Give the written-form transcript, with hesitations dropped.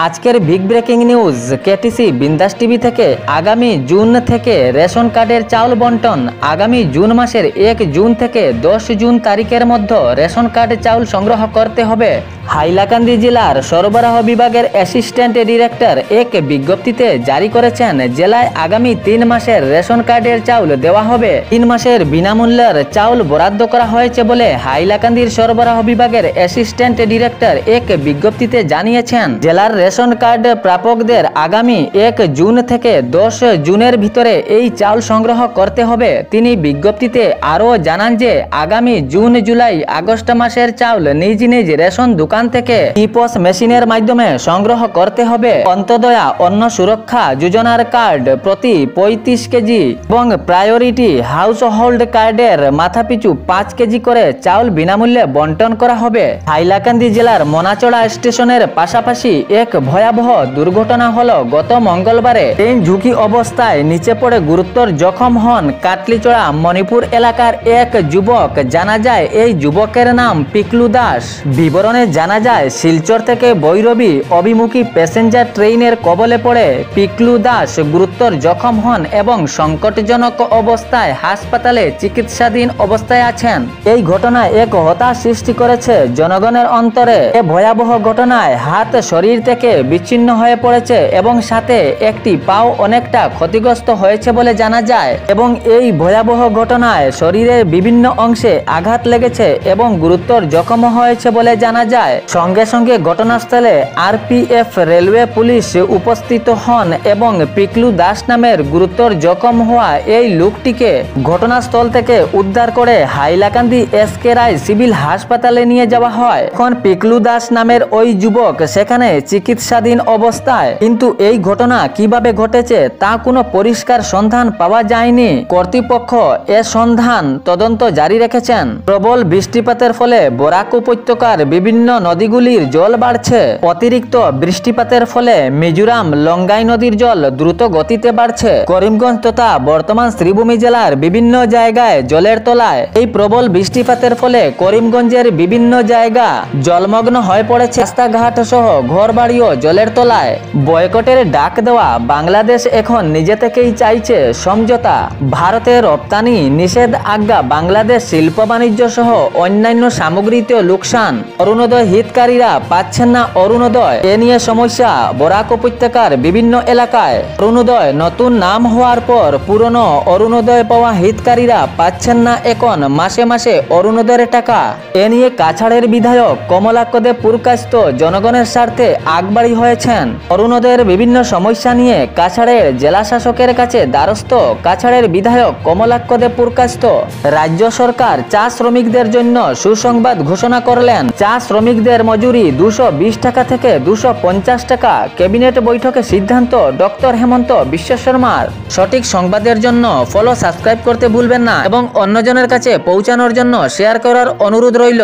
আজকের big breaking news KTC বিন্দাস TV থেকে আগামী জুন থেকে রেশন কার্ডের চাউল বন্টন। আগামী জুন মাসের 1 জুন থেকে 10 জুন তারিখের মধ্যে রেশন কার্ড চাউল সংগ্রহ করতে হবে। হাইলাকান্দি জেলার সরবরাহ বিভাগের অ্যাসিস্ট্যান্ট ডিরেক্টর এক বিজ্ঞপ্তিতে জারি করেছেন, জেলায় আগামী 3 মাসের রেশন কার্ডের চাউল দেওয়া হবে। 3 মাসের বিনামূল্যের চাউল বরাদ্দ করা হয়েছে বলে হাইলাকান্দির সরবরাহ বিভাগের অ্যাসিস্ট্যান্ট ডিরেক্টর এক বিজ্ঞপ্তিতে জানিয়েছেন। জেলার রেশন কার্ড প্রাপকদের আগামী 1 জুন থেকে 10 জুনের ভিতরে এই চাউল সংগ্রহ করতে হবে। তিনি বিজ্ঞপ্তিতে আরও জানান যে আগামী জুন, জুলাই, আগস্ট মাসের চাউল নিজ নিজ রেশন দোকান থেকে ইপস মেশিনের মাধ্যমে সংগ্রহ করতে হবে। অন্তদয়া অন্ন সুরক্ষা যোজনার কার্ড প্রতি 35 কেজি এবং প্রায়োরিটি হাউস হোল্ড কার্ডের মাথাপিছু 5 কেজি করে চাউল বিনামূল্যে বন্টন করা হবে। হাইলাকান্দি জেলার মনাচড়া স্টেশনের পাশাপাশি এক ভয়াবহ দুর্ঘটনা হলো গত মঙ্গলবারে। ট্রেন ঝুঁকি অবস্থায় নিচে পড়ে গুরুতর জখম হন কাটলিচড়া মণিপুর এলাকার এক যুবক। জানা যায় এই যুবকের নাম পিকলু দাস। বিবরণে জানা যায় শিলচর থেকে ভৈরবী অভিমুখী প্যাসেঞ্জার ট্রেনের কবলে পড়ে পিকলু দাস গুরুতর জখম হন এবং সংকটজনক অবস্থায় হাসপাতালে চিকিৎসাধীন অবস্থায় আছেন। এই ঘটনায় এক হতাশ সৃষ্টি করেছে জনগণের অন্তরে। এ ভয়াবহ ঘটনায় হাত শরীর থেকে বিচ্ছিন্ন হয়ে পড়েছে এবং সাথে একটি পাও অনেকটা ক্ষতিগ্রস্ত হয়েছে বলে জানা যায় এবং এই ভয়াবহ ঘটনায় শরীরের বিভিন্ন অংশে আঘাত লেগেছে এবং গুরুতর জখম হয়েছে বলে জানা যায়। সঙ্গে সঙ্গে ঘটনাস্থলে আরপিএফ, রেলওয়ে পুলিশ উপস্থিত হন এবং পিকলু দাস নামের গুরুতর জখম হওয়া এই লোকটিকে ঘটনাস্থল থেকে উদ্ধার করে হাইলাকান্দি এসকে রায় সিভিল হাসপাতালে নিয়ে যাওয়া হয়। এখন পিকলু দাস নামের ওই যুবক সেখানে চিকিৎসাধীন অবস্থায়। কিন্তু এই ঘটনা কিভাবে ঘটেছে তা কোনো পরিষ্কার সন্ধান পাওয়া যায়নি। কর্তৃপক্ষ এ সন্ধান তদন্ত জারি রেখেছেন। প্রবল বৃষ্টিপাতের ফলে বরাক উপত্যকার বিভিন্ন নদীগুলির জল বাড়ছে। অতিরিক্ত বৃষ্টিপাতের ফলে মিজোরাম লঙ্গাই নদীর জল দ্রুত গতিতে বাড়ছে। করিমগঞ্জ তথা বর্তমান শ্রীভূমি জেলার বিভিন্ন জায়গায় জলের তলায়। এই প্রবল বৃষ্টিপাতের ফলে করিমগঞ্জের বিভিন্ন জায়গা জলমগ্ন হয়ে পড়েছে। রাস্তাঘাট সহ ঘরবাড়িও জলের তলায়। বয়কটের ডাক দেওয়া বাংলাদেশ এখন নিজে থেকেই চাইছে সমঝোতা। ভারতের রপ্তানি নিষেধ আজ্ঞা বাংলাদেশ শিল্প বাণিজ্য সহ অন্যান্য সামগ্রীতেও লোকসান। অরুণোদয় হিতকারীরা পাচ্ছেন না অরুণোদয়। এ নিয়ে সমস্যা বরাক উপত্যকার বিভিন্ন এলাকায়। অরুণোদয় নতুন নাম হওয়ার পর পুরনো অরুণোদয় পাওয়া হিতকারীরা পাচ্ছেন না এখন মাসে মাসে অরুণোদয়ের টাকা। এ নিয়ে কাছাড়ের বিধায়ক কমলাক্ষ দেব পুরকাস্ত জনগণের স্বার্থে আগবাড়ি হয়েছেন। অরুণোদয়ের বিভিন্ন সমস্যা নিয়ে কাছাড়ের জেলা শাসকের কাছে দ্বারস্থ কাছাড়ের বিধায়ক কমলাক্ষ দেব পুরকাস্ত। রাজ্য সরকার চা শ্রমিকদের জন্য সুসংবাদ ঘোষণা করলেন। চা শ্রমিকদের মজুরি 220 টাকা থেকে 250 টাকা। ক্যাবিনেট বৈঠকে সিদ্ধান্ত ডক্টর হেমন্ত বিশ্ব শর্মার। সঠিক সংবাদের জন্য ফলো, সাবস্ক্রাইব করতে ভুলবেন না এবং অন্যজনের কাছে পৌঁছানোর জন্য শেয়ার করার অনুরোধ রইল।